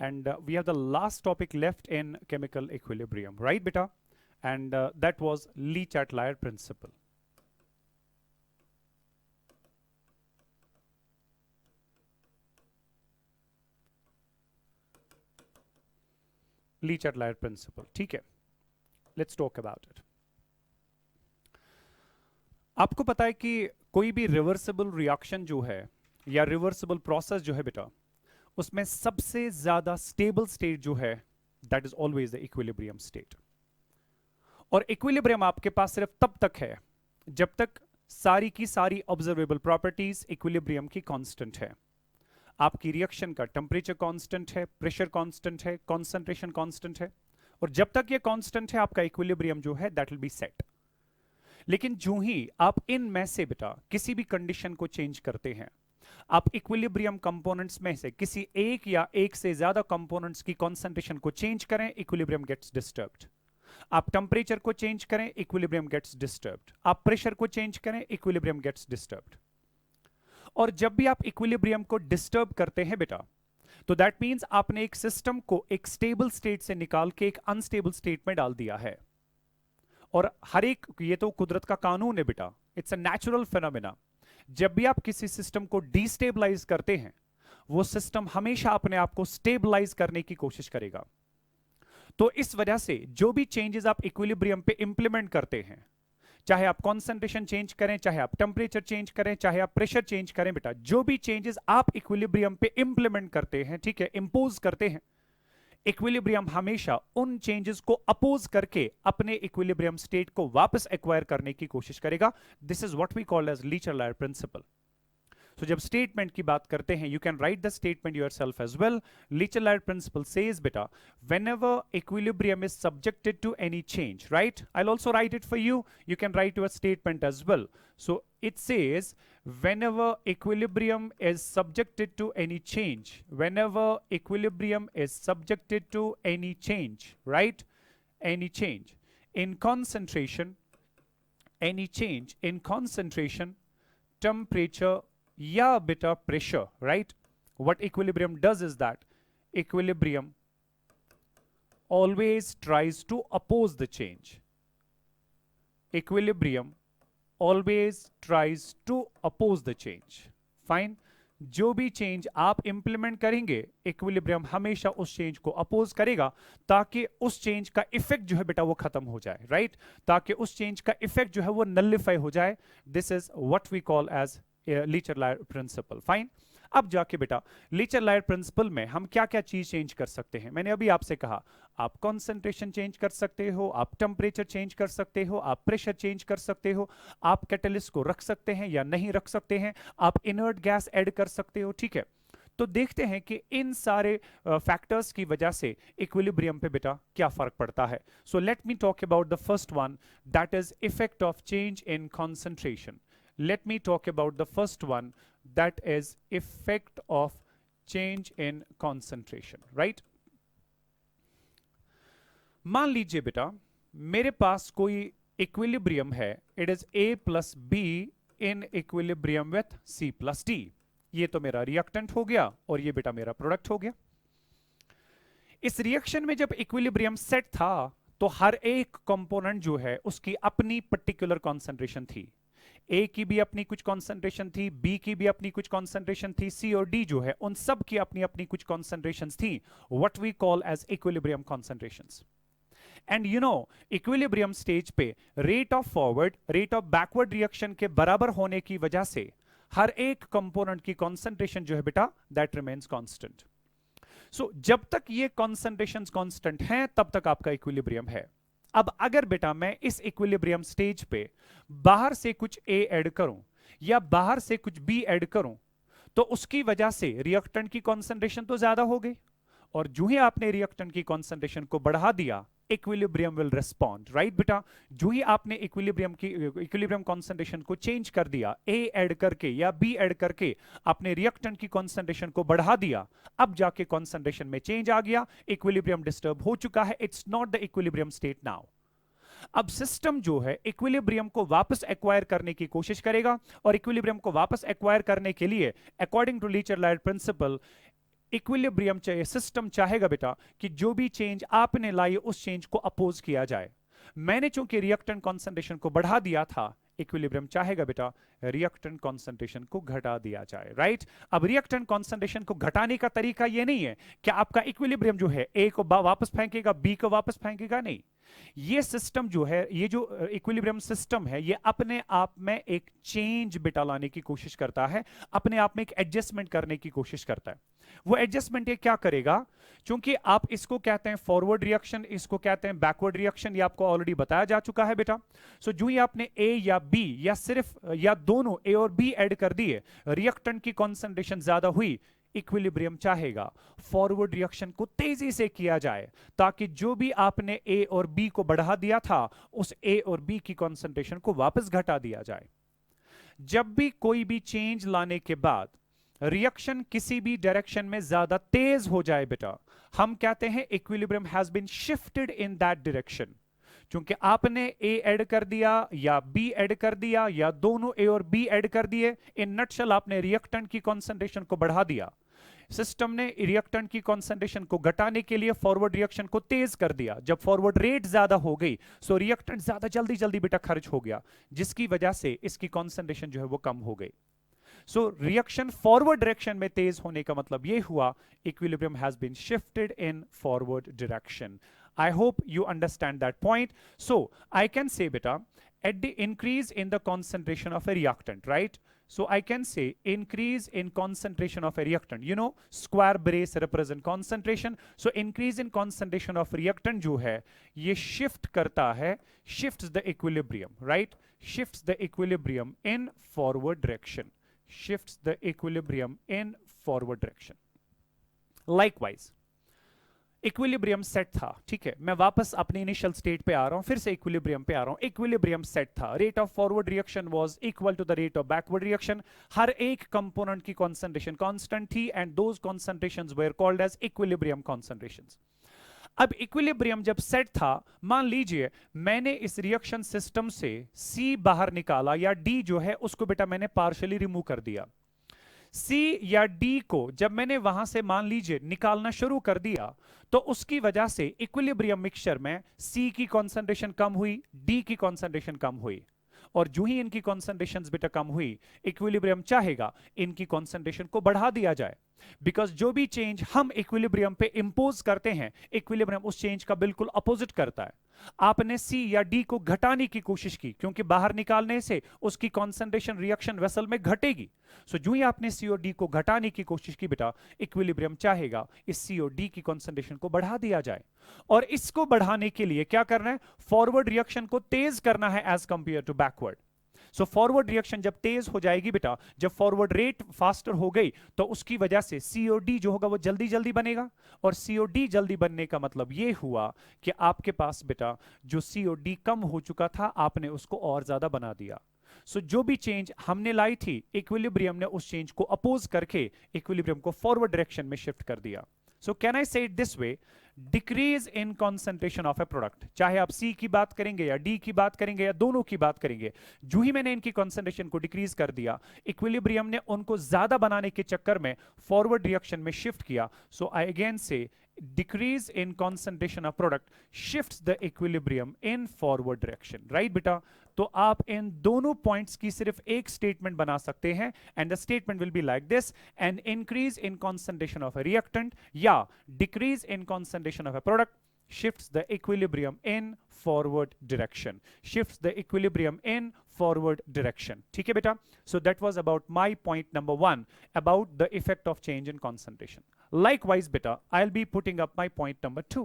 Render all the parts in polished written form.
and we have the last topic left in chemical equilibrium, right beta? And that was Le Chatelain principle. Le Chatelain principle, ठीक है? Let's talk about it. आपको पता है कि कोई भी reversible reaction जो है या रिवर्सिबल प्रोसेस जो है बेटा, उसमें सबसे ज्यादा स्टेबल स्टेट जो है that is always the equilibrium state. और इक्विलिब्रियम आपके पास सिर्फ तब तक है जब तक सारी की सारी ऑब्जर्वेबल प्रॉपर्टीज इक्विलिब्रियम की कांस्टेंट है। आपकी रिएक्शन का टेम्परेचर कांस्टेंट है, प्रेशर कांस्टेंट है, कंसंट्रेशन कांस्टेंट है, और जब तक ये कांस्टेंट है आपका इक्विलिब्रियम जो है दैट विल बी सेट। लेकिन जो ही आप इनमें से बेटा किसी भी कंडीशन को चेंज करते हैं, आप इक्विलिब्रियम कंपोनेंट्स में से किसी एक या एक से ज्यादा कंपोनेंट्स की कंसंट्रेशन को चेंज करें, इक्विलिब्रियम गेट्स डिस्टर्ब्ड। आप टेम्परेचर को चेंज करें, इक्विलिब्रियम गेट्स डिस्टर्ब्ड। आप प्रेशर को चेंज करें, इक्विलिब्रियम गेट्स डिस्टर्ब्ड। और जब भी आप इक्विलिब्रियम को डिस्टर्ब करते हैं बेटा, तो दैट मींस आपने एक सिस्टम को एक स्टेबल स्टेट से निकाल के एक अनस्टेबल स्टेट में डाल दिया है। और हर एक, ये तो कुदरत का कानून है बेटा, इट्स अ नेचुरल फिनोमेना। जब भी आप किसी सिस्टम को डिस्टेबलाइज करते हैं, वो सिस्टम हमेशा अपने आप को स्टेबलाइज करने की कोशिश करेगा। तो इस वजह से जो भी चेंजेस आप इक्विलिब्रियम पे इंप्लीमेंट करते हैं, चाहे आप कंसंट्रेशन चेंज करें, चाहे आप टेम्परेचर चेंज करें, चाहे आप प्रेशर चेंज करें बेटा, जो भी चेंजेस आप इक्विलिब्रियम पे इंप्लीमेंट करते हैं, ठीक है, इंपोज करते हैं, इक्विलिब्रियम हमेशा उन चेंजेस को अपोज करके अपने इक्विलिब्रियम स्टेट को वापस एक्वायर करने की कोशिश करेगा। This is what we call as Le Chatelain principle. तो जब स्टेटमेंट की बात करते हैं, you can write the statement yourself as well. Le Chatelain principle says बेटा, whenever equilibrium is subjected to any change, right? I'll also write it for you. You can write your statement as well. So it says, whenever equilibrium is subjected to any change, whenever equilibrium is subjected to any change, right? Any change in concentration, any change in concentration, temperature, yeah beta pressure, right? What equilibrium does is that equilibrium always tries to oppose the change. Equilibrium always tries to oppose the change. Fine. जो भी change आप implement करेंगे, equilibrium हमेशा उस change को oppose करेगा ताकि उस चेंज का इफेक्ट जो है बेटा वो खत्म हो जाए, राइट? ताकि उस चेंज का इफेक्ट जो है वो नलिफाई हो जाए। This is what we call as Le Chatelain principle. Fine. अब जाके बेटा Le Chatelain प्रिंसिपल में हम क्या क्या चीज चेंज कर सकते हैं? मैंने अभी आपसे कहा, आप कंसंट्रेशन चेंज कर सकते हो, आप टेम्परेचर चेंज कर सकते हो, आप प्रेशर चेंज कर सकते हो, आप कैटलिस्ट को रख सकते हैं या नहीं रख सकते हैं, आप इनर्ट गैस ऐड कर सकते हो, ठीक है? तो देखते हैं कि इन सारे फैक्टर्स की वजह से इक्विलिब्रियम पे बेटा क्या फर्क पड़ता है। So let me talk about the first one, that is effect of change in concentration. Let me talk about the first one, that is effect of change in concentration, right? मान लीजिए बेटा मेरे पास कोई इक्विलिब्रियम है, it is A plus B in equilibrium with C plus D। ये तो मेरा reactant हो गया और ये बेटा मेरा प्रोडक्ट हो गया। इस रिएक्शन में जब इक्विलिब्रियम सेट था तो हर एक कंपोनेंट जो है उसकी अपनी पर्टिकुलर कॉन्सेंट्रेशन थी। ए की भी अपनी कुछ कॉन्सेंट्रेशन थी, बी की भी अपनी कुछ कॉन्सेंट्रेशन थी, सी और डी जो है उन सब की अपनी अपनी कुछ कॉन्सेंट्रेशंस थी, what we call as equilibrium concentrations. And you know equilibrium stage पे rate of forward, rate of backward reaction के बराबर होने की वजह से हर एक कंपोनेंट की कॉन्सेंट्रेशन जो है बेटा दैट रिमेन्स कांस्टेंट। सो जब तक ये कॉन्सेंट्रेशंस कांस्टेंट हैं तब तक आपका इक्विलिब्रियम है। अब अगर बेटा मैं इस इक्विलिब्रियम स्टेज पे बाहर से कुछ ए ऐड करूं या बाहर से कुछ बी ऐड करूं, तो उसकी वजह से रिएक्टेंट की कॉन्सेंट्रेशन तो ज्यादा हो गई, और जो ही आपने रिएक्टेंट की कॉन्सेंट्रेशन को बढ़ा दिया, इक्विलिब्रियम विल रिस्पॉन्ड, राइट बेटा? जो ही आपने इक्विलिब्रियम कॉन्सेंट्रेशन को चेंज कर दिया, ए ऐड करके या बी ऐड करके आपने रिएक्टेंट की कॉन्सेंट्रेशन को बढ़ा दिया, अब जाके कॉन्सेंट्रेशन में चेंज आ गया, इक्विलिब्रियम डिस्टर्ब हो चुका है, it's not the equilibrium state now. अब सिस्टम जो है इक्विलिब्रियम को वापस एक्वायर करने की कोशिश करेगा, और इक्विलिब्रियम को वापस एक्वायर करने के लिए according to Le Chatelain principle equilibrium चाहिए, सिस्टम चाहेगा बेटा कि जो भी चेंज आपने लाई उस चेंज को अपोज किया जाए। मैंने चूंकि रिएक्टेंट कॉन्सेंट्रेशन को बढ़ा दिया था, इक्विलिब्रियम चाहेगा बेटा रिएक्टेंट कॉन्सेंट्रेशन को घटा दिया जाए, राइट। अब रिएक्टेंट कॉन्सेंट्रेशन को घटाने का तरीका ये नहीं है कि आपका इक्विलिब्रियम जो है ए को वापस फेंकेगा, बी को वापस फेंकेगा, नहीं। ये सिस्टम जो है, ये जो इक्विलिब्रियम सिस्टम है, ये अपने आप में एक चेंज बेटा लाने की कोशिश करता है, अपने आप में एक एडजस्टमेंट करने की कोशिश करता है। वो एडजस्टमेंट ये क्या करेगा, क्योंकि आप इसको कहते हैं फॉरवर्ड रिएक्शन, इसको कहते हैं बैकवर्ड रिएक्शन, ये आपको ऑलरेडी बताया जा चुका है बेटा। सो जो ही आपने ए या बी या सिर्फ या दोनों ए और बी ऐड कर दिए, रिएक्टेंट की कॉन्सेंट्रेशन ज्यादा हुई, इक्विलिब्रियम चाहेगा फॉरवर्ड रिएक्शन को तेजी से किया जाए, ताकि जो भी आपने ए और बी को बढ़ा दिया था, उस ए और बी की कॉन्सेंट्रेशन को वापस घटा दिया जाए। जब भी कोई भी चेंज लाने के बाद रिएक्शन किसी भी डायरेक्शन में ज्यादा तेज हो जाए बेटा, हम कहते हैं equilibrium has been shifted in that direction. क्योंकि आपने ए ऐड कर दिया या बी ऐड कर दिया या दोनों ए और बी ऐड कर दिए, इन नटशेल आपने रिएक्टेंट की कॉन्सेंट्रेशन को बढ़ा दिया। सिस्टम ने रिएक्टेंट की कॉन्सेंट्रेशन को घटाने के लिए फॉरवर्ड रिएक्शन को तेज कर दिया। जब फॉरवर्ड रेट ज्यादा हो गई, सो रिएक्टेंट ज्यादा जल्दी जल्दी बेटा खर्च हो गया, जिसकी वजह से इसकी कॉन्सेंट्रेशन जो है वो कम हो गई। सो रिएक्शन फॉरवर्ड डायरेक्शन में तेज होने का मतलब यह हुआ equilibrium has been shifted in forward direction. I hope you understand that point. So I can say beta, at the increase in the concentration of a reactant, right? So I can say increase in concentration of a reactant, you know, square brace represent concentration. So increase in concentration of reactant जो है ये shift करता है, shifts the equilibrium, right? Shifts the equilibrium in forward direction. Shifts the equilibrium in forward direction. Likewise, equilibrium set था, ठीक है, मैं वापस अपनी इनिशियल स्टेट पे आ रहा हूं, फिर से इक्विलिब्रियम पे आ रहा हूं। इक्विलिब्रियम सेट था, rate of forward reaction was equal to the rate of backward reaction, हर एक कंपोनेंट की कॉन्सेंट्रेशन कांस्टेंट थी, and those concentrations were called as equilibrium concentrations. अब इक्विलिब्रियम जब सेट था, मान लीजिए मैंने इस रिएक्शन सिस्टम से सी बाहर निकाला, या डी जो है उसको बेटा मैंने पार्शियली रिमूव कर दिया। सी या डी को जब मैंने वहां से मान लीजिए निकालना शुरू कर दिया, तो उसकी वजह से इक्विलिब्रियम मिक्सचर में सी की कॉन्सेंट्रेशन कम हुई, डी की कॉन्सेंट्रेशन कम हुई, और जो ही इनकी कॉन्सेंट्रेशन बेटा कम हुई, इक्विलिब्रियम चाहेगा इनकी कॉन्सेंट्रेशन को बढ़ा दिया जाए। बिकॉज जो भी चेंज हम इक्विलिब्रियम पे इंपोज करते हैं, इक्विलिब्रियम उस चेंज का बिल्कुल अपोजिट करता है। आपने सी या डी को घटाने की कोशिश की, क्योंकि बाहर निकालने से उसकी कॉन्सेंट्रेशन रिएक्शन वेसल में घटेगी। सो जो ही आपने सी और डी को घटाने की कोशिश की बेटा, इक्विलिब्रियम चाहेगा इस सी और डी की कॉन्सेंट्रेशन को बढ़ा दिया जाए। और इसको बढ़ाने के लिए क्या करना है, फॉरवर्ड रिएक्शन को तेज करना है as compare to backward. So forward reaction जब तेज हो जाएगी बेटा, जब फॉरवर्ड रेट फास्टर हो गई, तो उसकी वजह से सीओडी जो होगा वो जल्दी जल्दी बनेगा, और सीओडी जल्दी बनने का मतलब ये हुआ कि आपके पास बेटा जो सीओडी कम हो चुका था, आपने उसको और ज्यादा बना दिया। सो जो भी चेंज हमने लाई थी, इक्विलिब्रियम ने उस चेंज को अपोज करके इक्विलिब्रियम को फॉरवर्ड डायरेक्शन में शिफ्ट कर दिया। सो कैन आई से it this way, decrease in concentration of a product, चाहे आप सी की बात करेंगे या डी की बात करेंगे या दोनों की बात करेंगे, जो ही मैंने इनकी कॉन्सेंट्रेशन को डिक्रीज कर दिया, इक्विलिब्रियम ने उनको ज्यादा बनाने के चक्कर में फॉरवर्ड रिएक्शन में शिफ्ट किया। सो आई अगेन से decrease in concentration of product shifts the equilibrium in forward direction, right बेटा। तो आप इन दोनों पॉइंट्स की सिर्फ एक स्टेटमेंट बना सकते हैं, and the statement will be like this, an increase in concentration of a reactant या decrease in concentration of a product shifts the equilibrium in forward direction, shifts the equilibrium in forward direction, ठीक है बेटा। So that was about my point number 1 about the effect of change in concentration. Likewise बेटा, I'll be putting up my point number 2.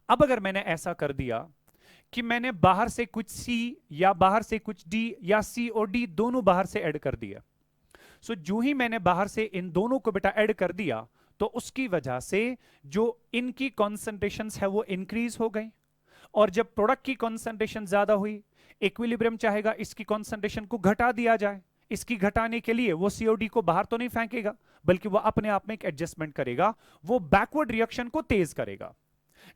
अब अगर मैंने ऐसा कर दिया कि मैंने बाहर से कुछ C या बाहर से कुछ D या C और D दोनों बाहर से ऐड कर दिया, सो जो ही मैंने बाहर से इन दोनों को बेटा ऐड कर दिया, तो उसकी वजह से जो इनकी कॉन्सेंट्रेशंस है वो इंक्रीज हो गई, और जब प्रोडक्ट की कॉन्सेंट्रेशन ज्यादा हुई, इक्विलिब्रियम चाहेगा इसकी कॉन्सेंट्रेशन को घटा दिया जाए। इसकी घटाने के लिए वो सीओडी को बाहर तो नहीं फेंकेगा, बल्कि वो अपने आप में एक एडजस्टमेंट करेगा, वो बैकवर्ड रिएक्शन को तेज करेगा।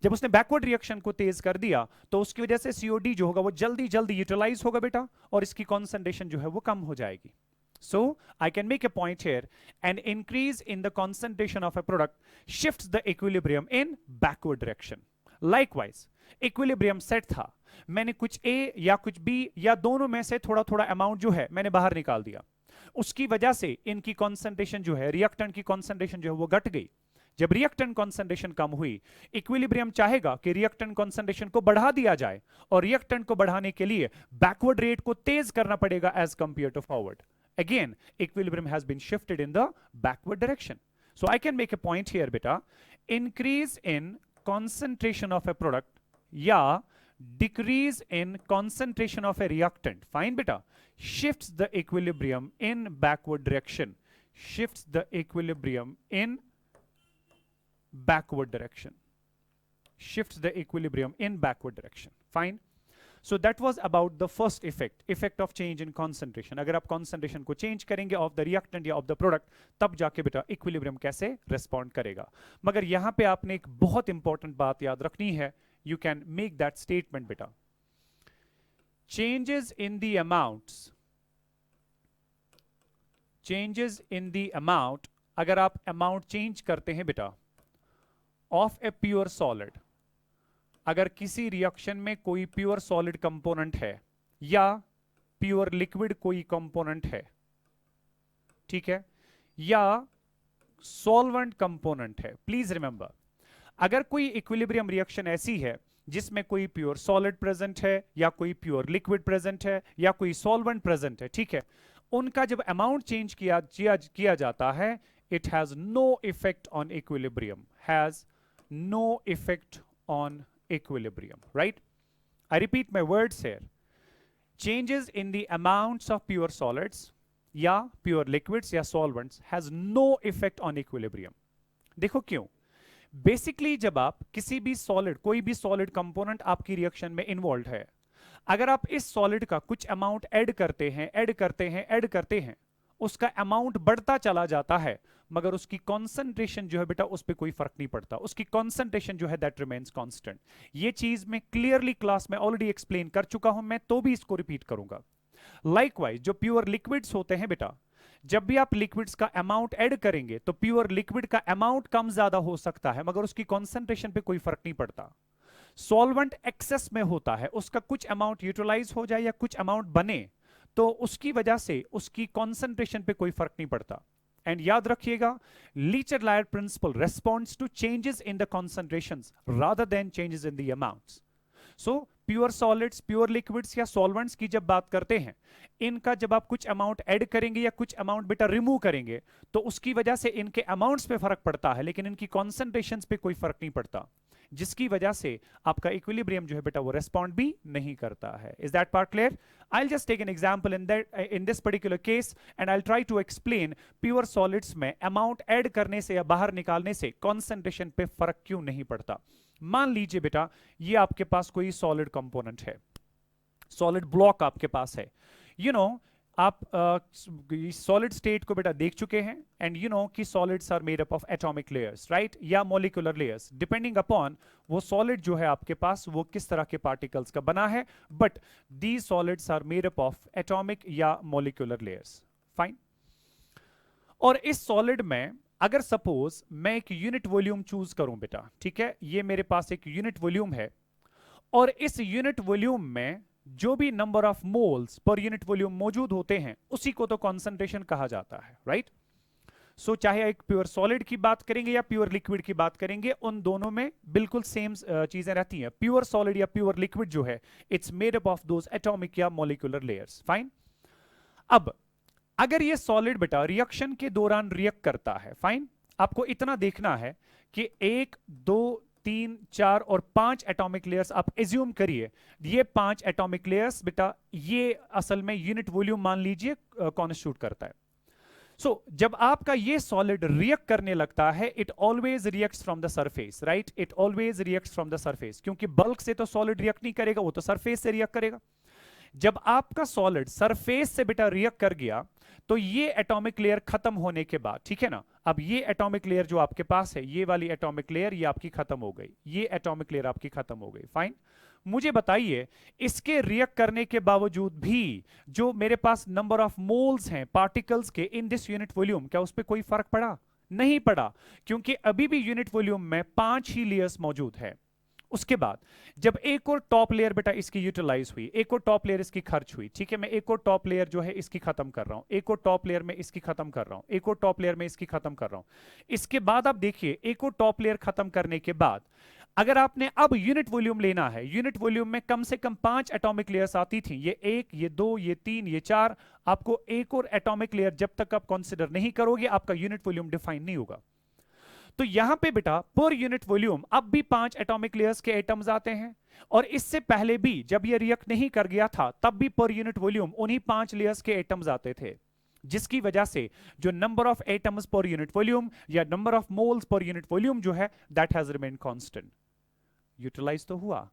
जब उसने बैकवर्ड रिएक्शन को तेज कर दिया, तो उसकी वजह से सीओडी जो होगा वो जल्दी जल्दी यूटिलाइज होगा बेटा, और इसकी कॉन्सेंट्रेशन जो है वो कम हो जाएगी। So I can make a point here. An increase in the concentration of a product shifts the equilibrium in backward direction. Likewise, equilibrium set था, मैंने कुछ A या कुछ B या दोनों में से थोड़ा थोड़ा अमाउंट जो है मैंने बाहर निकाल दिया, उसकी वजह से इनकी कॉन्सेंट्रेशन जो है, रिएक्टेंट की कॉन्सेंट्रेशन जो है वो घट गई। जब रिएक्टेंट कॉन्सेंट्रेशन कम हुई, इक्विलिब्रियम चाहेगा कि रिएक्टेंट कॉन्सेंट्रेशन को बढ़ा दिया जाए, और रिएक्टेंट को बढ़ाने के लिए बैकवर्ड रेट को तेज करना पड़ेगा as compare to forward. Again, equilibrium has been shifted in the backward direction. So I can make a point here, beta. Increase in concentration of a product, yeah, decrease in concentration of a reactant, fine beta, shifts the equilibrium in backward direction. Shifts the equilibrium in backward direction. Shifts the equilibrium in backward direction. Fine. So that was about the first effect of change in concentration. अगर आप concentration को change करेंगे of the reactant या of the product, तब जाके बेटा equilibrium कैसे respond करेगा। मगर यहाँ पे आपने एक बहुत important बात याद रखनी है, you can make that statement बेटा। Changes in the amount, अगर आप amount change करते हैं बेटा of a pure solid, अगर किसी रिएक्शन में कोई प्योर सॉलिड कंपोनेंट है या प्योर लिक्विड कोई कंपोनेंट है, ठीक है, या सॉल्वेंट कंपोनेंट है, प्लीज रिमेंबर, अगर कोई इक्विलिब्रियम रिएक्शन ऐसी है जिसमें कोई प्योर सॉलिड प्रेजेंट है या कोई प्योर लिक्विड प्रेजेंट है या कोई सॉल्वेंट प्रेजेंट है, ठीक है, उनका जब अमाउंट चेंज किया जाता है, it has no effect on equilibrium, has no effect on equilibrium, right? I repeat my words here. Changes in the amounts of pure solids या pure liquids या solvents has no effect on equilibrium. देखो क्यों? Basically जब आप किसी भी solid, कोई भी solid component आपकी रिएक्शन में इन्वॉल्व है, अगर आप इस solid का कुछ अमाउंट ऐड करते हैं, उसका अमाउंट बढ़ता चला जाता है, मगर उसकी कंसंट्रेशन जो है बेटा उस पर कोई फर्क नहीं पड़ता, उसकी कंसंट्रेशन जो है दैट रिमेन्स कांस्टेंट। ये चीज मैं क्लियरली क्लास में ऑलरेडी एक्सप्लेन कर चुका हूं, मैं तो भी इसको रिपीट करूंगा। लाइकवाइज जो प्योर लिक्विड्स होते हैं बेटा, जब भी आप लिक्विड्स का अमाउंट ऐड करेंगे तो प्योर लिक्विड का अमाउंट कम ज्यादा हो सकता है, मगर उसकी कॉन्सेंट्रेशन पे कोई फर्क नहीं पड़ता। सॉल्वेंट एक्सेस में होता है, उसका कुछ अमाउंट यूटिलाइज हो जाए या कुछ अमाउंट बने, तो उसकी वजह से उसकी कॉन्सेंट्रेशन पे कोई फर्क नहीं पड़ता। एंड याद रखिएगा, Le Chatelier principle responds to changes in the concentrations rather than changes in the amounts. So pure solids, pure liquids या सॉल्वेंट्स की जब बात करते हैं, इनका जब आप कुछ अमाउंट ऐड करेंगे या कुछ अमाउंट बेटा रिमूव करेंगे, तो उसकी वजह से इनके अमाउंट्स पे फर्क पड़ता है, लेकिन इनकी कॉन्सेंट्रेशंस पे कोई फर्क नहीं पड़ता, जिसकी वजह से आपका इक्विलिब्रियम जो है बेटा वो रेस्पॉन्ड भी नहीं करता है। Is that part clear? I'll just take an example in this particular case and I'll try to explain pure solids में अमाउंट ऐड करने से या बाहर निकालने से कॉन्सेंट्रेशन पे फर्क क्यों नहीं पड़ता। मान लीजिए बेटा ये आपके पास कोई सॉलिड कंपोनेंट है, सॉलिड ब्लॉक आपके पास है, you know, आप सॉलिड स्टेट को बेटा देख चुके हैं, एंड यू नो कि solids are made up of atomic layers, right, या मॉलिक्यूलर लेयर्स, डिपेंडिंग अपॉन वो सॉलिड जो है आपके पास वो किस तरह के पार्टिकल्स का बना है, but these solids are made up of atomic या मॉलिक्यूलर लेयर्स, फाइन। और इस सॉलिड में अगर सपोज मैं एक यूनिट वॉल्यूम चूज करूं बेटा, ठीक है, ये मेरे पास एक यूनिट वॉल्यूम है, और इस यूनिट वॉल्यूम में जो भी number of moles per unit volume मौजूद होते हैं उसी को तो कॉन्सेंट्रेशन कहा जाता है, राइट। सो चाहे एक प्योर सॉलिड की बात करेंगे या प्योर लिक्विड की बात करेंगे, उन दोनों में बिल्कुल सेम चीजें रहती हैं। प्योर सॉलिड या प्योर लिक्विड जो है it's made up of those atomic या मॉलिक्यूलर लेयर्स, फाइन। अब अगर ये सॉलिड बेटा रिएक्शन के दौरान रिएक्ट करता है, फाइन, आपको इतना देखना है कि 1, 2, 3, 4 और 5 एटॉमिक लेयर्स आप एज्यूम करिए, ये 5 एटॉमिक लेयर्स बेटा ये असल में यूनिट वॉल्यूम मान लीजिए कॉन्स्टिट्यूट करता है। सो जब आपका ये सॉलिड रिएक्ट करने लगता है, it always reacts from the surface, right, it always reacts from the surface, क्योंकि बल्क से तो सॉलिड रिएक्ट नहीं करेगा, वो तो सरफेस से रिएक्ट करेगा। जब आपका सॉलिड सरफेस से बेटा रिएक्ट कर गया, तो ये एटॉमिक लेयर खत्म होने के बाद, ठीक है ना, अब ये एटॉमिक लेयर जो आपके पास है, ये वाली एटॉमिक लेयर ये आपकी खत्म हो गई, ये एटॉमिक लेयर आपकी खत्म हो गई, फाइन। मुझे बताइए इसके रिएक्ट करने के बावजूद भी जो मेरे पास नंबर ऑफ मोल्स हैं पार्टिकल्स के इन दिस यूनिट वॉल्यूम, क्या उस पर कोई फर्क पड़ा? नहीं पड़ा, क्योंकि अभी भी यूनिट वॉल्यूम में 5 ही लेयर्स मौजूद है। उसके बाद जब एक और टॉप लेयर बेटा इसकी यूटिलाइज हुई, एक और टॉप लेयर इसकी खर्च हुई, ठीक है, मैं एक और टॉप लेयर जो है इसकी खत्म कर रहा हूं, एक और टॉप लेयर में इसकी खत्म कर रहा हूं, एक और टॉप लेयर में इसकी खत्म कर रहा हूं। इसके बाद आप देखिए एक और टॉप लेयर खत्म करने के बाद अगर आपने अब यूनिट वॉल्यूम लेना है, यूनिट वॉल्यूम में कम से कम 5 एटॉमिक लेयर्स आती थी, ये 1, ये 2, ये 3, ये 4, आपको एक और एटॉमिक लेयर जब तक आप कंसीडर नहीं करोगे आपका यूनिट वॉल्यूम डिफाइन नहीं होगा। तो यहां पे बेटा पर यूनिट वॉल्यूम अब भी 5 एटॉमिक लेयर्स के एटम्स आते हैं, और इससे पहले भी जब ये रिएक्ट नहीं कर गया था तब भी पर यूनिट वॉल्यूम उन्हीं 5 लेयर्स के एटम्स आते थे, जिसकी वजह से जो number of atoms per unit volume या number of moles per unit volume जो है that has remained constant. Utilise तो हुआ,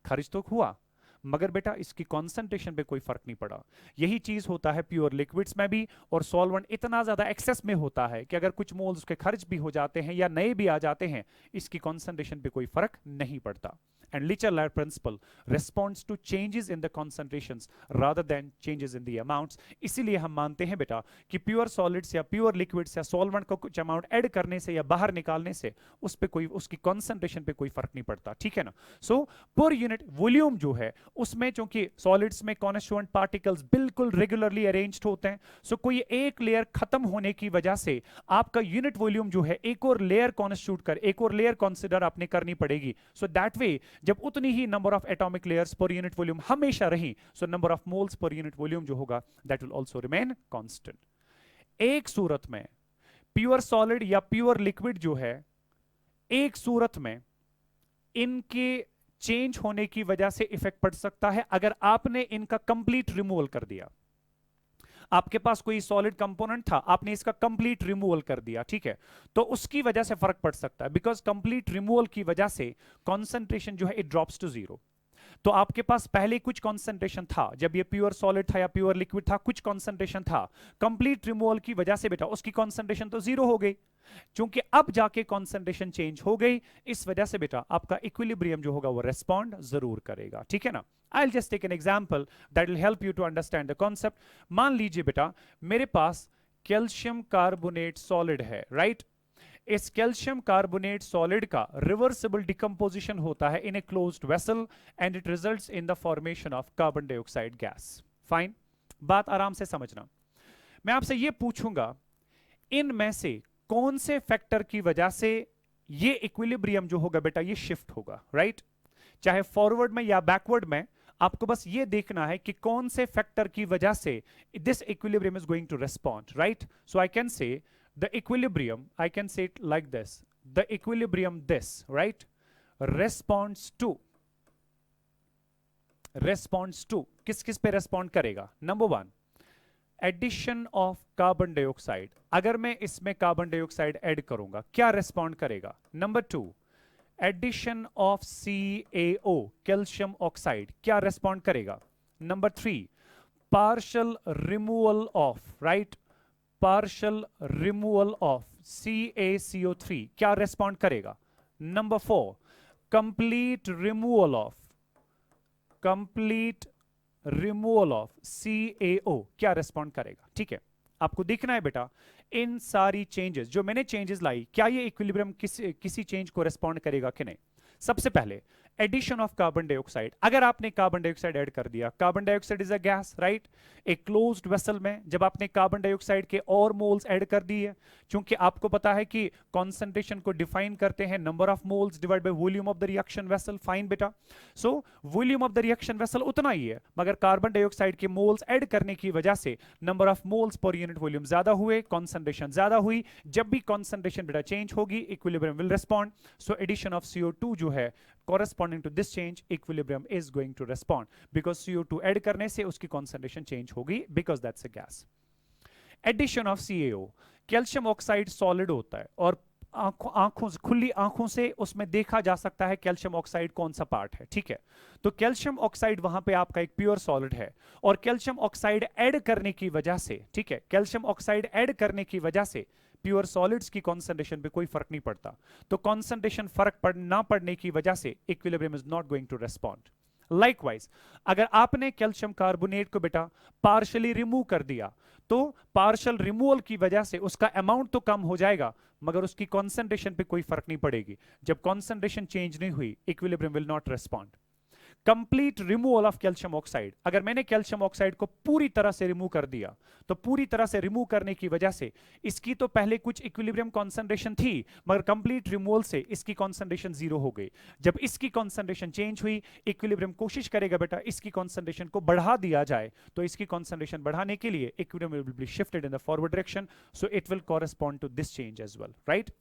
खर्च तो हुआ, मगर बेटा इसकी कॉन्सेंट्रेशन पे कोई फर्क नहीं पड़ा। यही चीज होता है प्योर लिक्विड्स में भी, और सॉल्वेंट इतना ज्यादा एक्सेस में होता है कि अगर कुछ मोल्स के खर्च भी हो जाते हैं या नए भी आ जाते हैं, इसकी कॉन्सेंट्रेशन पे कोई फर्क नहीं पड़ता। And Lichtenstein principle responds to changes in the concentrations rather than changes in the amounts। इसीलिए हम मानते हैं बेटा कि प्योर सॉलिड्स या प्योर लिक्विड्स या सॉल्वेंट को कुछ अमाउंट ऐड करने से या बाहर निकालने से उस पे कोई उसकी कॉन्सेंट्रेशन पे कोई फर्क नहीं पड़ता, ठीक है ना। सो पर यूनिट वॉल्यूम जो है उसमें चूंकि सॉलिड्स में कॉन्स्टिट्यूएंट पार्टिकल्स बिल्कुल रेगुलरली अरेंज्ड होते हैं, सो कोई एक लेयर खत्म होने की वजह से आपका यूनिट वॉल्यूम जो है एक और लेयर कॉन्स्टिट्यूट कर, एक और लेयर कंसीडर आपने करनी पड़ेगी। सो दैट वे जब उतनी ही number of atomic layers per unit volume हमेशा रही, so number of moles per unit volume जो होगा that will also remain constant. एक सूरत में प्योर सॉलिड या प्योर लिक्विड जो है, एक सूरत में इनके चेंज होने की वजह से इफेक्ट पड़ सकता है अगर आपने इनका कंप्लीट रिमूवल कर दिया। आपके पास कोई सॉलिड कंपोनेंट था, आपने इसका कंप्लीट रिमूवल कर दिया, ठीक है, तो उसकी वजह से फर्क पड़ सकता है, बिकॉज कंप्लीट रिमूवल की वजह से कॉन्सेंट्रेशन जो है इट ड्रॉप्स टू 0। तो आपके पास पहले कुछ कॉन्सेंट्रेशन था, जब ये प्योर सॉलिड था या प्योर लिक्विड था, कुछ कॉन्सेंट्रेशन था, कंप्लीट रिमूवल की वजह से बेटा उसकी कॉन्सेंट्रेशन तो 0 हो गई। चूंकि अब जाके कॉन्सेंट्रेशन चेंज हो गई, इस वजह से बेटा आपका इक्विलिब्रियम जो होगा वो रेस्पॉन्ड जरूर करेगा, ठीक है ना। I'll just take an example that will help you to understand the concept। मान लीजिए बेटा मेरे पास कैल्शियम कार्बोनेट सॉलिड है, राइट। इस कैल्शियम कार्बोनेट सॉलिड का रिवर्सिबल डिकम्पोजिशन होता है in a closed vessel and it results in the formation of carbon dioxide gas. Fine, बात आराम से समझना। मैं आपसे यह पूछूंगा इनमें से कौन से फैक्टर की वजह से ये इक्विलिब्रियम जो होगा बेटा ये शिफ्ट होगा, राइट। चाहे फॉरवर्ड में या बैकवर्ड में, आपको बस ये देखना है कि कौन से फैक्टर की वजह से this equilibrium is going to respond, right. So I can say the equilibrium, I can say it like this, the equilibrium this, right, responds to किस किस पे रेस्पॉन्ड करेगा। Number 1 addition of carbon dioxide, अगर मैं इसमें carbon dioxide add करूंगा क्या respond करेगा। Number 2 addition of CaO calcium oxide, क्या रेस्पॉन्ड करेगा। Number 3 partial removal of, right, partial removal of CaCO3, क्या रेस्पॉन्ड करेगा। Number 4 complete removal of CaO, क्या रेस्पॉन्ड करेगा, ठीक है। आपको देखना है बेटा इन सारी चेंजेस जो मैंने चेंजेस लाई, क्या ये इक्विलिब्रियम किसी चेंज को रेस्पॉन्ड करेगा कि नहीं। सबसे पहले एडिशन ऑफ कार्बन डाइऑक्साइड, अगर आपने कार्बन डाइऑक्साइड ऐड कर दिया, carbon dioxide is a gas, right. एक क्लोज्ड वेसल में जब आपने कार्बन डाइऑक्साइड के और मोल्स ऐड कर दिए, क्योंकि आपको पता है कि कॉन्सेंट्रेशन को डिफाइन करते हैं number of moles divide by volume of the reaction vessel. Fine बेटा, so volume of the reaction vessel उतना ही है, मगर कार्बन डाइऑक्साइड के मोल्स ऐड करने की वजह से number of moles per unit volume ज्यादा हुए, कॉन्सेंट्रेशन ज्यादा हुई। जब भी कॉन्सेंट्रेशन बेटा चेंज होगी equilibrium will respond. So addition of CO2 जो है corresponding to this change equilibrium is going to respond because CO2 add करने से उसकी concentration change होगी because that's a gas। Addition of CaO, calcium oxide solid होता है और खुली आंखों से उसमें देखा जा सकता है कैल्शियम ऑक्साइड कौन सा पार्ट है, ठीक है। तो कैल्शियम ऑक्साइड वहां पे आपका एक प्योर सॉलिड है और कैल्शियम ऑक्साइड ऐड करने की वजह से, ठीक है, कैल्शियम ऑक्साइड ऐड करने की वजह से प्योर सॉलिड्स की कॉन्सेंट्रेशन पे कोई फर्क नहीं पड़ता, तो कॉन्सेंट्रेशन ना पड़ने की वजह से equilibrium is not going to respond. Likewise अगर आपने कैल्शियम कार्बोनेट को बेटा पार्शियली रिमूव कर दिया, तो पार्शियल रिमूवल की वजह से उसका अमाउंट तो कम हो जाएगा, मगर उसकी कॉन्सेंट्रेशन पे कोई फर्क नहीं पड़ेगी। जब कॉन्सेंट्रेशन चेंज नहीं हुई, equilibrium will not respond. Complete removal of calcium oxide, अगर मैंने कैल्शियम ऑक्साइड को पूरी तरह से रिमूव कर दिया, तो पूरी तरह से रिमूव करने की वजह से इसकी तो पहले कुछ इक्विलिब्रियम कॉन्सेंट्रेशन थी, मगर कंप्लीट रिमूवल से इसकी कॉन्सेंट्रेशन जीरो हो गई। जब इसकी कॉन्सेंट्रेशन चेंज हुई, इक्विलिब्रियम कोशिश करेगा बेटा इसकी कॉन्सेंट्रेशन को बढ़ा दिया जाए, तो इसकी कॉन्सेंट्रेशन बढ़ाने के लिए equilibrium will be shifted in the forward direction, so it will correspond to this change as well, right.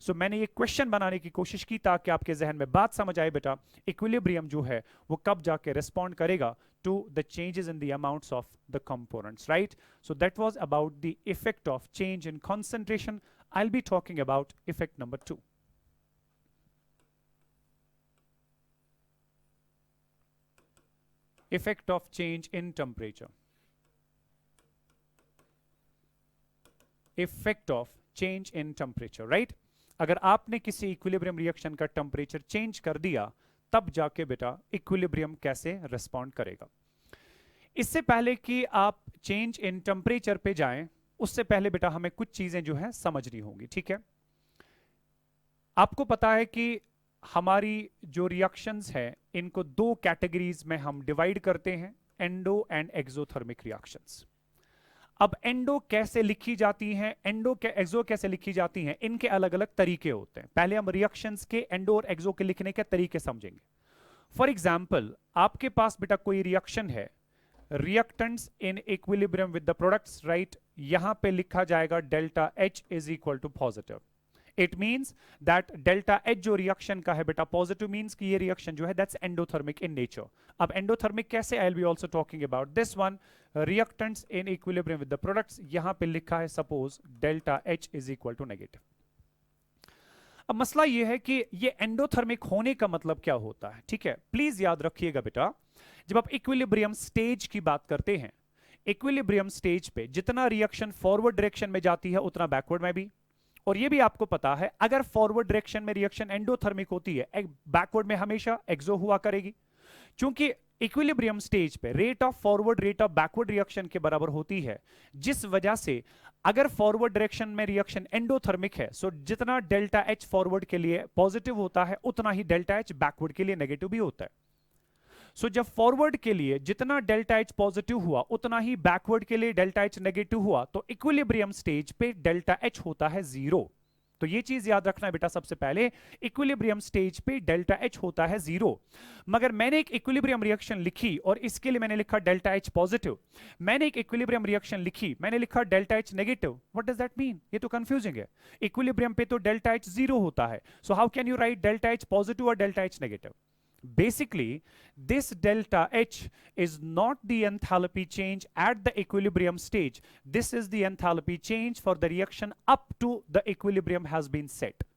So मैंने ये क्वेश्चन बनाने की कोशिश की ताकि आपके जहन में बात समझ आए बेटा इक्विलिब्रियम जो है वो कब जाके रिस्पॉन्ड करेगा to the changes in the amounts of the components, right. So that was about the effect of change in concentration. I will be talking about effect number 2। Effect of change in temperature. Effect of change in temperature, right. अगर आपने किसी equilibrium reaction का temperature change कर दिया, तब जाके बेटा equilibrium कैसे रिस्पॉन्ड करेगा। इससे पहले कि आप चेंज इन टेम्परेचर पे जाएं, उससे पहले बेटा हमें कुछ चीजें जो है समझनी होंगी, ठीक है। आपको पता है कि हमारी जो रिएक्शंस है इनको दो कैटेगरीज में हम डिवाइड करते हैं, एंडो एंड एक्सोथर्मिक रिएक्शंस। अब एंडो कैसे लिखी जाती हैं, एक्सो कैसे लिखी जाती हैं, इनके अलग अलग तरीके होते हैं। पहले हम रिएक्शंस के एंडो और एक्सो के लिखने के तरीके समझेंगे। फॉर एग्जांपल आपके पास बेटा कोई रिएक्शन है, reactants in equilibrium with the products, right. यहां पे लिखा जाएगा delta H is equal to positive. It means that delta H जो रिएक्शन का है बेटा पॉजिटिव, मींस कि ये रिएक्शन जो है दैट्स एंडोथर्मिक इन नेचर। अब एंडोथर्मिक कैसे, I will be also talking about this one. Reactants in equilibrium with the products, यहां पे लिखा है suppose delta H is equal to negative. अब मसला ये है कि ये एंडोथर्मिक होने का मतलब क्या होता है, ठीक है। प्लीज याद रखिएगा बेटा, जब आप इक्विलिब्रियम स्टेज की बात करते हैं, इक्विलिब्रियम स्टेज पे जितना रिएक्शन फॉरवर्ड डायरेक्शन में जाती है उतना बैकवर्ड में भी। और ये भी आपको पता है अगर फॉरवर्ड डायरेक्शन में रिएक्शन एंडोथर्मिक होती है, बैकवर्ड में हमेशा एक्सो हुआ करेगी। क्योंकि इक्विलिब्रियम स्टेज पे rate of forward rate of backward reaction के बराबर होती है, जिस वजह से अगर फॉरवर्ड डायरेक्शन में रिएक्शन एंडोथर्मिक है, सो जितना डेल्टा H फॉरवर्ड के लिए पॉजिटिव होता है उतना ही डेल्टा H बैकवर्ड के लिए नेगेटिव भी होता है। सो जब फॉरवर्ड के लिए जितना डेल्टा H पॉजिटिव हुआ उतना ही बैकवर्ड के लिए डेल्टा H नेगेटिव हुआ, तो इक्विलिब्रियम स्टेज पे डेल्टा H होता है 0। तो ये चीज याद रखना है बेटा, सबसे पहले इक्विलिब्रियम स्टेज पे डेल्टा H होता है 0। मगर मैंने एक इक्विलिब्रियम रिएक्शन लिखी और इसके लिए मैंने लिखा डेल्टा H पॉजिटिव। मैंने एक इक्विलिब्रियम रिएक्शन लिखी, मैंने लिखा delta H negative. What does that mean? ये तो कंफ्यूजिंग है। इक्विलिब्रियम पे तो डेल्टा H 0 होता है, so how can you write delta H positive और delta H negative? Basically, this delta H is not the enthalpy change at the equilibrium stage. This is the enthalpy change for the reaction up to the equilibrium has been set.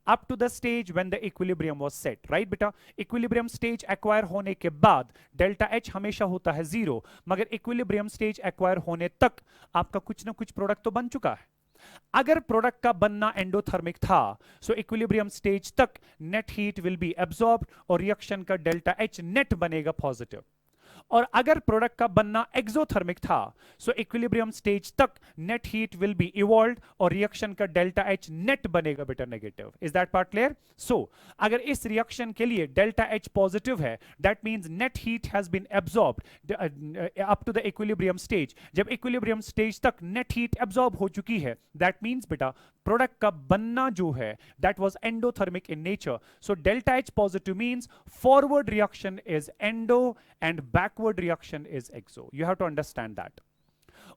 Up to the stage when the equilibrium was set, right बेटा? Equilibrium stage acquire होने के बाद delta H हमेशा होता है 0, मगर equilibrium stage acquire होने तक आपका कुछ ना कुछ प्रोडक्ट तो बन चुका है। अगर प्रोडक्ट का बनना एंडोथर्मिक था, सो इक्विलिब्रियम स्टेज तक net heat will be absorbed और रिएक्शन का डेल्टा H नेट बनेगा पॉजिटिव। और अगर प्रोडक्ट का बनना एक्सोथर्मिक था, सो इक्विलिब्रियम स्टेज तक net heat will be evolved और रिएक्शन का डेल्टा H नेट बनेगा बेटा negative. Is that part clear? So अगर इस रिएक्शन के लिए डेल्टा H पॉजिटिव है, that means net heat has been absorbed up to the equilibrium stage. जब इक्विलिब्रियम स्टेज तक नेट हीट एब्सॉर्ब हो चुकी है, दैट मींस बेटा प्रोडक्ट का बनना जो है that was endothermic in nature. So delta H positive means forward reaction is endo and backward reaction is exo. You have to understand that.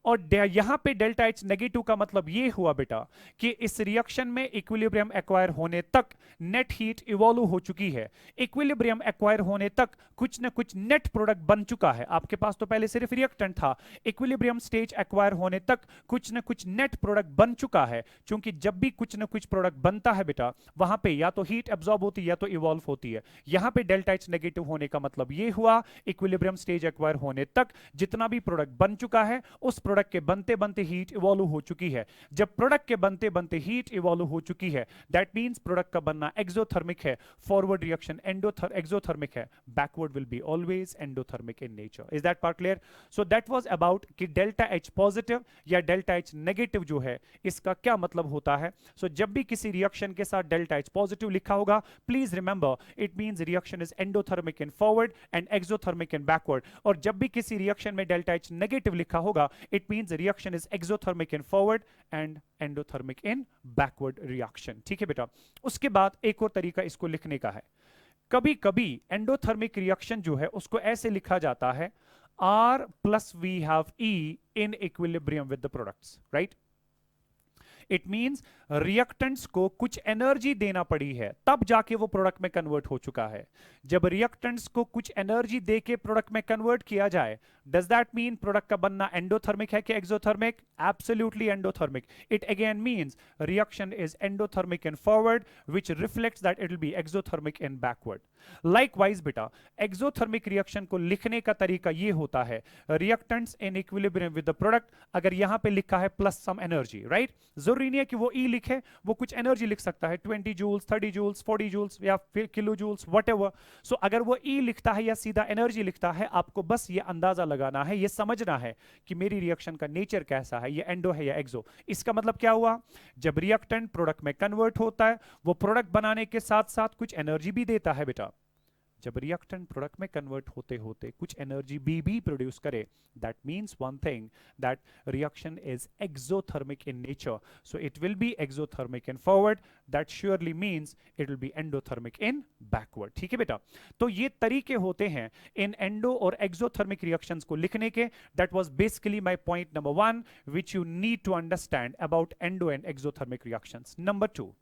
और यहां पे डेल्टा H नेगेटिव का मतलब ये हुआ बेटा कि इस रिएक्शन में इक्विलिब्रियम एक्वायर होने तक नेट हीट इवॉल्व हो चुकी है। इक्विलिब्रियम एक्वायर होने तक कुछ ना कुछ नेट प्रोडक्ट बन चुका है। आपके पास तो पहले सिर्फ रिएक्टेंट था, इक्विलिब्रियम स्टेज एक्वायर होने तक कुछ ना कुछ नेट प्रोडक्ट बन चुका है। क्योंकि जब भी कुछ ना कुछ प्रोडक्ट बनता है बेटा, वहां पे या तो हीट एब्जॉर्ब होती है या तो इवॉल्व होती है। यहां पे डेल्टा H नेगेटिव होने का मतलब ये हुआ इक्विलिब्रियम स्टेज एक्वायर होने तक जितना भी प्रोडक्ट बन चुका है उस प्रोडक्ट के बनते बनते हीट इवॉल्व हो चुकी है, जब प्रोडक्ट के बनते बनते हीट इवॉल्व हो चुकी है, दैट मींस प्रोडक्ट का बनना एक्सोथर्मिक है, फॉरवर्ड रिएक्शन एक्सोथर्मिक है, backward will be always endothermic in nature. Is that part clear? So that was about कि डेल्टा एच पॉजिटिव या डेल्टा एच नेगेटिव जो है इसका क्या मतलब होता है। सो जब भी किसी रिएक्शन के साथ डेल्टा एच पॉजिटिव लिखा होगा, please remember it means reaction is endothermic in forward and exothermic in backward. और जब भी किसी रिएक्शन में डेल्टा एच नेगेटिव लिखा होगा, it means reaction is exothermic in forward and endothermic in backward reaction. ठीक है बेटा। उसके बाद एक और तरीका इसको लिखने का है, कभी कभी एंडोथर्मिक रिएक्शन जो है उसको ऐसे लिखा जाता है R plus we have E in equilibrium with the products, right? It means reactants को कुछ एनर्जी देना पड़ी है तब जाके वो प्रोडक्ट में कन्वर्ट हो चुका है। जब रिएक्टेंट्स को कुछ एनर्जी देके प्रोडक्ट में कन्वर्ट किया जाए, डज दैट मीन प्रोडक्ट का बनना एंडोथर्मिक है कि exothermic? Absolutely endothermic. It again means reaction is endothermic in forward which reflects that it will be exothermic in backward. Likewise बेटा, एक्सोथर्मिक रिएक्शन को लिखने का तरीका ये होता है, reactants in equilibrium with the product, अगर यहां पे लिखा है प्लस सम एनर्जी, राइट? जरूरी नहीं है कि वो ई लिखे, वो कुछ एनर्जी लिख सकता है, 20 जूल्स, 30 जूल्स, 40 जूल्स या फिर किलो जूल्स, व्हाटएवर। सो अगर वो ई लिखता है या सीधा एनर्जी लिखता है, आपको बस ये अंदाजा लगाना है, ये समझना है कि मेरी रिएक्शन का नेचर कैसा है, ये एंडो है या एक्सो। इसका मतलब क्या हुआ? जब रिएक्टेंट प्रोडक्ट में कन्वर्ट होता है, वो प्रोडक्ट बनाने के साथ साथ कुछ एनर्जी भी देता है बेटा। जब रिएक्टेंट प्रोडक्ट में कन्वर्ट होते होते कुछ एनर्जी भी प्रोड्यूस करे, that means one thing, that reaction is exothermic in nature. So it will be exothermic in forward, that surely means it will be endothermic in backward. ठीक है बेटा। तो ये तरीके होते हैं इन एंडो और एक्सोथर्मिक रिएक्शंस को लिखने के। That was basically my point number 1 which you need to understand about endo and exothermic reactions. Number 2,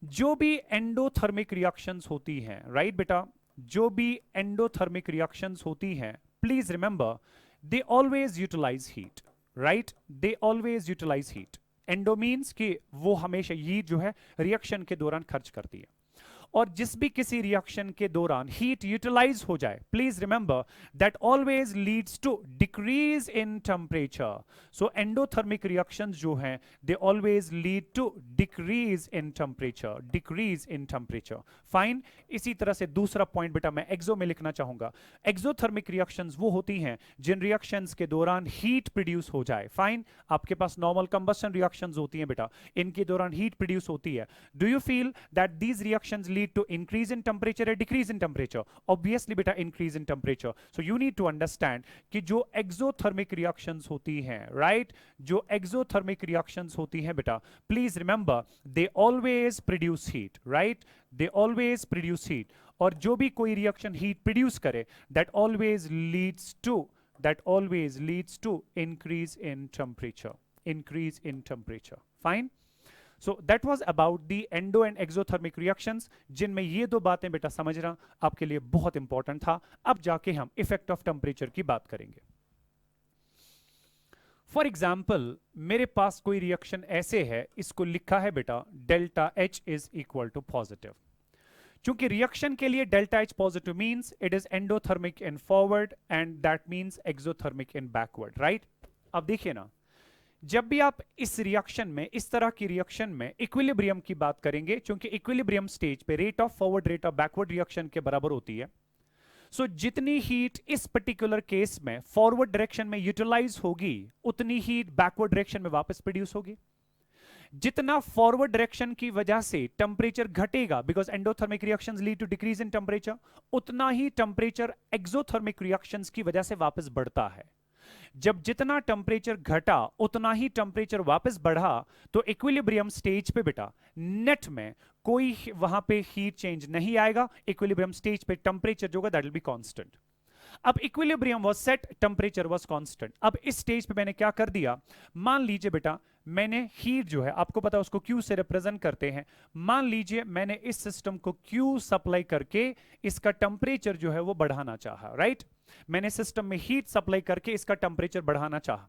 जो भी एंडोथर्मिक रिएक्शंस होती हैं, राइट बेटा, जो भी एंडोथर्मिक रिएक्शंस होती हैं, please remember they always utilize heat, right? They always utilize heat. Endo means कि वो हमेशा हीट जो है रिएक्शन के दौरान खर्च करती है। और जिस भी किसी रिएक्शन के दौरान हीट यूटिलाइज हो जाए, please remember that always leads to decrease in temperature. So endothermic reactions जो हैं, they always lead to decrease in temperature, decrease in temperature. Fine. इसी तरह से दूसरा पॉइंट बेटा मैं एक्सो में लिखना चाहूंगा। एक्सोथर्मिक रिएक्शंस वो होती हैं जिन रिएक्शंस के दौरान हीट प्रोड्यूस हो जाए। फाइन। आपके पास नॉर्मल कंबस्शन रिएक्शंस होती हैं बेटा, इनके दौरान हीट प्रोड्यूस होती है। Do you feel that these reactions lead to increase in temperature or decrease in temperature? Obviously beta increase in temperature. So you need to understand कि जो exothermic reactions होती हैं, right? जो exothermic reactions होती हैं बेटा, please remember they always produce heat, right? They always produce heat. और जो भी कोई reaction heat produce करे, that always leads to increase in temperature, increase in temperature. Fine? So that was about the endo and exothermic reactions, जिनमें ये दो बातें बेटा समझना आपके लिए बहुत इंपॉर्टेंट था। अब जाके हम इफेक्ट ऑफ टेम्परेचर की बात करेंगे। फॉर एग्जाम्पल, मेरे पास कोई रिएक्शन ऐसे है, इसको लिखा है बेटा delta H is equal to positive. चूंकि रिएक्शन के लिए delta H positive means it is endothermic in forward and that means exothermic in backward, right? अब देखिए ना, जब भी आप इस रिएक्शन में, इस तरह की रिएक्शन में इक्विलिब्रियम की बात करेंगे, क्योंकि इक्विलिब्रियम स्टेज पे rate of forward rate of backward reaction के बराबर होती है। सो जितनी हीट इस पर्टिकुलर केस में फॉरवर्ड डायरेक्शन में यूटिलाइज होगी, उतनी हीट बैकवर्ड डायरेक्शन में वापस प्रोड्यूस होगी। जितना फॉरवर्ड डायरेक्शन की वजह से टेम्परेचर घटेगा, because endothermic reactions lead to decrease in temperature, उतना ही टेम्परेचर एक्सोथर्मिक रिएक्शंस की वजह से वापस बढ़ता है। जब जितना टेम्परेचर घटा उतना ही टेम्परेचर वापस बढ़ा, तो इक्विलिब्रियम स्टेज पे बेटा नेट में कोई वहां पे हीट चेंज नहीं आएगा। इक्विलिब्रियम स्टेज पे टेम्परेचर जो होगा दैट विल बी कांस्टेंट। अब equilibrium was set, temperature was constant. अब इस स्टेज पे मैंने क्या कर दिया, मान लीजिए बेटा मैंने हीट जो है, आपको पता है उसको Q से रिप्रेजेंट करते हैं। मान लीजिए मैंने इस सिस्टम को Q सप्लाई करके इसका टेम्परेचर जो है वो बढ़ाना चाहा, राइट? मैंने सिस्टम में हीट सप्लाई करके इसका टेम्परेचर बढ़ाना चाहा।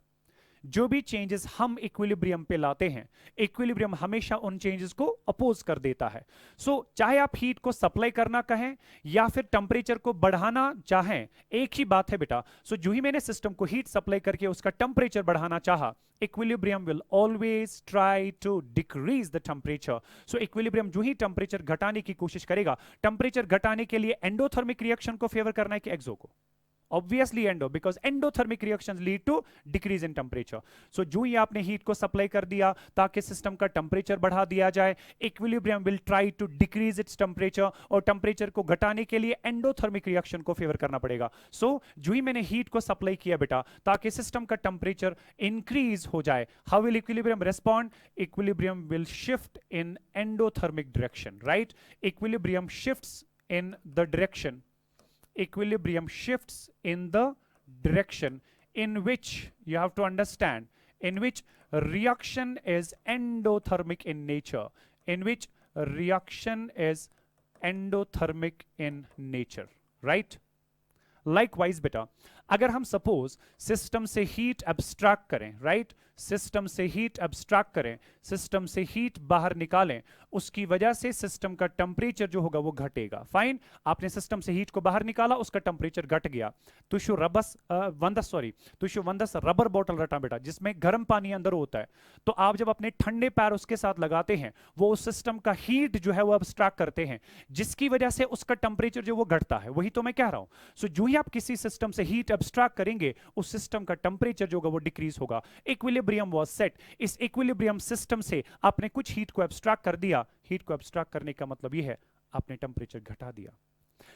जो भी चेंजेस हम इक्विलिब्रियम पे लाते हैं, इक्विलिब्रियम हमेशा उन चेंजेस को अपोज कर देता है। सो चाहे आप हीट को सप्लाई करना कहें या फिर टेम्परेचर को बढ़ाना चाहें, एक ही बात है बेटा। सो जो ही मैंने सिस्टम को हीट सप्लाई करके उसका टेम्परेचर बढ़ाना चाहा, equilibrium will always try to decrease the temperature. So equilibrium जो ही टेम्परेचर घटाने की कोशिश करेगा, टेम्परेचर घटाने के लिए एंडोथर्मिक रिएक्शन को फेवर करना है कि एक्सो को? Obviously endo, because endothermic reactions lead to decrease in temperature. So जो ही आपने हीट को सप्लाई कर दिया ताकि सिस्टम का टेम्परेचर बढ़ा दिया जाए, equilibrium will try to decrease its temperature, और टेम्परेचर को घटाने के लिए एंडोथर्मिक रिएक्शन को फेवर करना पड़ेगा। सो जो ही मैंने हीट को सप्लाई किया बेटा ताकि सिस्टम का टेम्परेचर इंक्रीज हो जाए, how will equilibrium respond? Equilibrium will shift in endothermic direction, right? Equilibrium shifts in the direction, equilibrium shifts in the direction in which, you have to understand, in which reaction is endothermic in nature, in which reaction is endothermic in nature, right? Likewise बेटा, अगर हम suppose system से heat abstract करें, right? System से heat abstract करें, system से heat बाहर निकालें, उसकी वजह से सिस्टम का टेम्परेचर जो होगा वो घटेगा। फाइन, आपने सिस्टम से हीट को बाहर निकाला, उसका टेम्परेचर घट गया। तुषु वंदस रबर बॉटल रटा बेटा जिसमें गर्म पानी अंदर होता है, तो आप जब अपने ठंडे पैर उसके साथ लगाते हैं, वो उस सिस्टम का हीट जो है वो एब्स्ट्रैक्ट करते हैं, जिसकी वजह से उसका टेम्परेचर जो वो घटता है। वही तो मैं कह रहा हूं। सो जो ही आप किसी सिस्टम से हीट एब्स्ट्रैक्ट करेंगे, उस सिस्टम का टेम्परेचर जो होगा वो डिक्रीज होगा। Equilibrium was set. इस इक्विलिब्रियम सिस्टम से आपने कुछ हीट को एब्स्ट्रैक्ट कर दिया। हीट को एब्स्ट्रैक्ट करने का मतलब ये है आपने टेम्परेचर घटा दिया।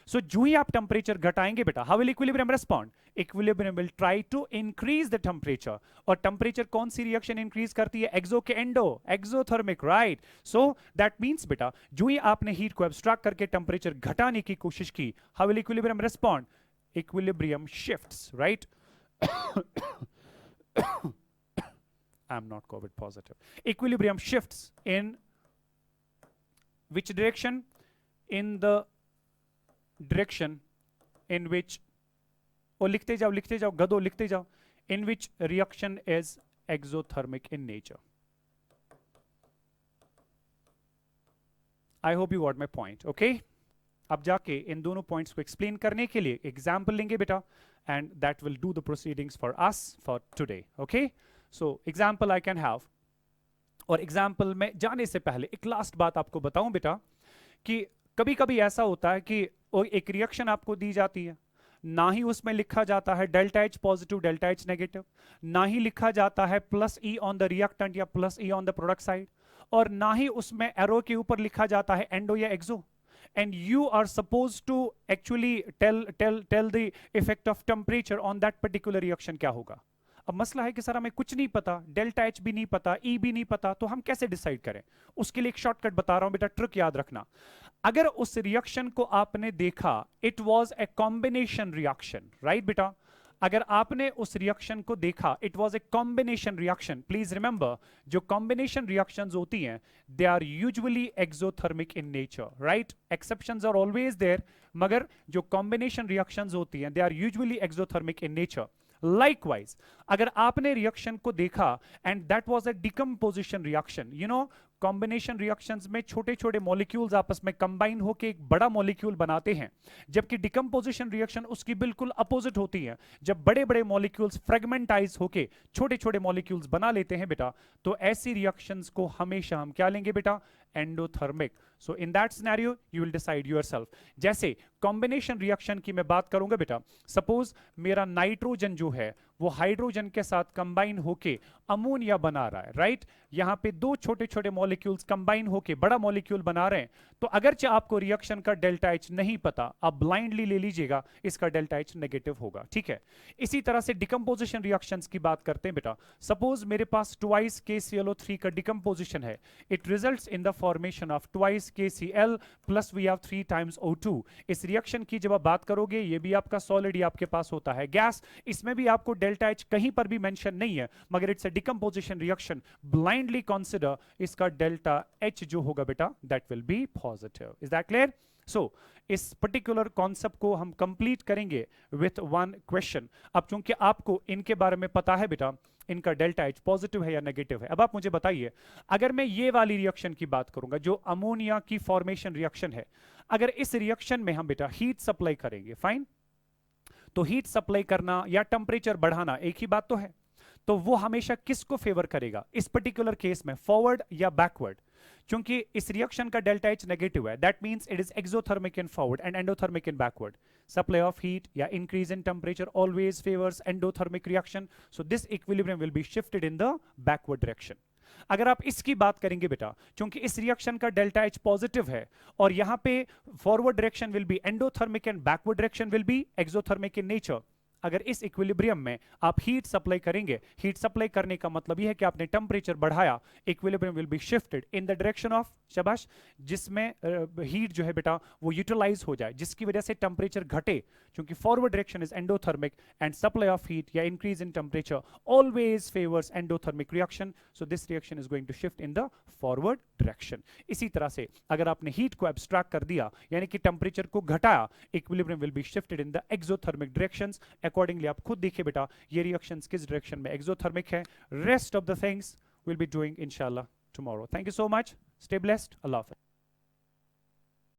सो जो ही आप टेम्परेचर घटाएंगे बेटा, how will equilibrium respond? Equilibrium will try to increase the temperature. और टेम्परेचर कौन सी रिएक्शन इंक्रीज करती है? एक्सो के endo, exothermic, right? So that means बेटा जो ही आपने हीट को एब्स्ट्रैक्ट करके टेम्परेचर घटाने की कोशिश की, how will equilibrium respond? Equilibrium shifts, right? I'm not COVID positive. Equilibrium shifts in which direction? In the direction in which, oh लिखते जाओ गधो लिखते जाओ, in which reaction is exothermic in nature. I hope you got my point, okay? अब जाके इन दोनों points को explain करने के लिए एग्जाम्पल लेंगे बेटा, and that will do the proceedings for us for today, okay? So example I can have, और एग्जाम्पल में जाने से पहले एक लास्ट बात आपको बताऊं बेटा कि कभी कभी ऐसा होता है कि एक रिएक्शन आपको दी जाती है, ना ही उसमें लिखा जाता है delta H positive delta H negative, ना ही लिखा जाता है plus E on the reactant या plus E on the product side, और ना ही उसमें एरो के ऊपर लिखा जाता है एंडो या एक्सो। And you are supposed to actually tell the effect of temperature on that particular reaction क्या होगा। अब मसला है कि सर हमें कुछ नहीं पता, डेल्टा एच भी नहीं पता, ई भी नहीं पता, तो हम कैसे डिसाइड करें? उसके लिए एक शॉर्टकट बता रहा हूं बेटा, ट्रिक याद रखना। अगर उस रिएक्शन को आपने देखा, it was a combination reaction, right बेटा? अगर आपने उस रिएक्शन को देखा, it was a combination reaction, please remember जो कॉम्बिनेशन रिएक्शंस होती हैं they are usually exothermic in nature, right? Exceptions are always there, मगर जो कॉम्बिनेशन रिएक्शंस होती हैं they are usually exothermic in nature. Likewise अगर आपने रिएक्शन को देखा and that was a decomposition reaction, you know combination reactions में छोटे छोटे मॉलिक्यूल्स आपस में कंबाइन होकर एक बड़ा मॉलिक्यूल बनाते हैं, जबकि डिकम्पोजिशन रिएक्शन उसकी बिल्कुल अपोजिट होती है। जब बड़े बड़े मॉलिक्यूल्स फ्रेगमेंटाइज होके छोटे छोटे मॉलिक्यूल्स बना लेते हैं बेटा, तो ऐसी रिएक्शंस को हमेशा हम क्या लेंगे बेटा? Endothermic. So in that scenario you will decide yourself. जैसे कॉम्बिनेशन रिएक्शन की मैं बात करूंगा बेटा, सपोज मेरा नाइट्रोजन जो है वो हाइड्रोजन के साथ कंबाइन होके अमोनिया बना रहा है, राइट? यहां पे दो छोटे छोटे मॉलिक्यूल्स कंबाइन होके बड़ा मॉलिक्यूल बना रहे हैं, तो अगरचे आपको रिएक्शन का डेल्टा एच नहीं पता, आप ब्लाइंडली ले लीजिएगा इसका डेल्टा एच नेगेटिव होगा, ठीक है? इसी तरह से डिकम्पोजिशन रिएक्शंस की बात करते हैं बेटा। सपोज मेरे पास ट्वाइस KClO3 का डिकम्पोजिशन है, it results in the formation of twice KCl plus we have 3 times O2। इस रिएक्शन की जब आप बात करोगे, ये भी आपका सॉलिड, ये आपके पास होता है गैस, इसमें भी आपको डेल्टा एच कहीं पर भी मेंशन नहीं है, मगर it's a decomposition reaction, blindly consider इसका डेल्टा एच जो होगा बेटा that will be positive. Is that clear? So इस पर्टिकुलर कॉन्सेप्ट को हम कंप्लीट करेंगे विथ वन क्वेश्चन। अब चूंकि आपको इनके बारे में पता है बेटा, इनका डेल्टा एच पॉजिटिव है या नेगेटिव है। अब आप मुझे बताइए, अगर मैं ये वाली रिएक्शन की बात करूंगा जो अमोनिया की फॉर्मेशन रिएक्शन है, अगर इस रिएक्शन में हम बेटा हीट सप्लाई करेंगे, फाइन, तो हीट सप्लाई करना या टेम्परेचर बढ़ाना एक ही बात तो है, तो वो हमेशा किसको फेवर करेगा इस पर्टिकुलर केस में, फॉरवर्ड या बैकवर्ड? क्योंकि इस रिएक्शन का डेल्टा एच नेगेटिव है, that means it is exothermic in forward and endothermic in backward. Supply of heat या increase in temperature always favours endothermic reaction, so this equilibrium will be shifted in the backward direction. अगर आप इसकी बात करेंगे बेटा, क्योंकि इस reaction का डेल्टा एच पॉजिटिव है और यहां पे forward direction will be endothermic and backward direction will be exothermic in nature, अगर इस इक्विलिब्रियम में आप हीट सप्लाई करेंगे, हीट सप्लाई करने का मतलब यह है कि आपने टेम्परेचर बढ़ाया, equilibrium will be shifted in the direction of, शाबाश, जिसमें हीट जो है बेटा वो यूटिलाइज हो जाए, जिसकी वजह से टेम्परेचर घटे, क्योंकि forward direction is endothermic and supply of heat या increase in temperature always favours endothermic reaction, so this reaction is going to shift in the forward direction. इसी तरह से अगर आपने हीट को एब्स्ट्रैक्ट कर दिया, यानी कि टेम्परेचर को घटाया, equilibrium will be shifted in the exothermic directions. Accordingly आप खुद देखिए बेटा ये रिएक्शंस किस डायरेक्शन में एक्सोथर्मिक है। Rest of the things will be doing इंशाल्लाह tomorrow. Thank you so much, stay blessed, अल्लाह हाफिज़।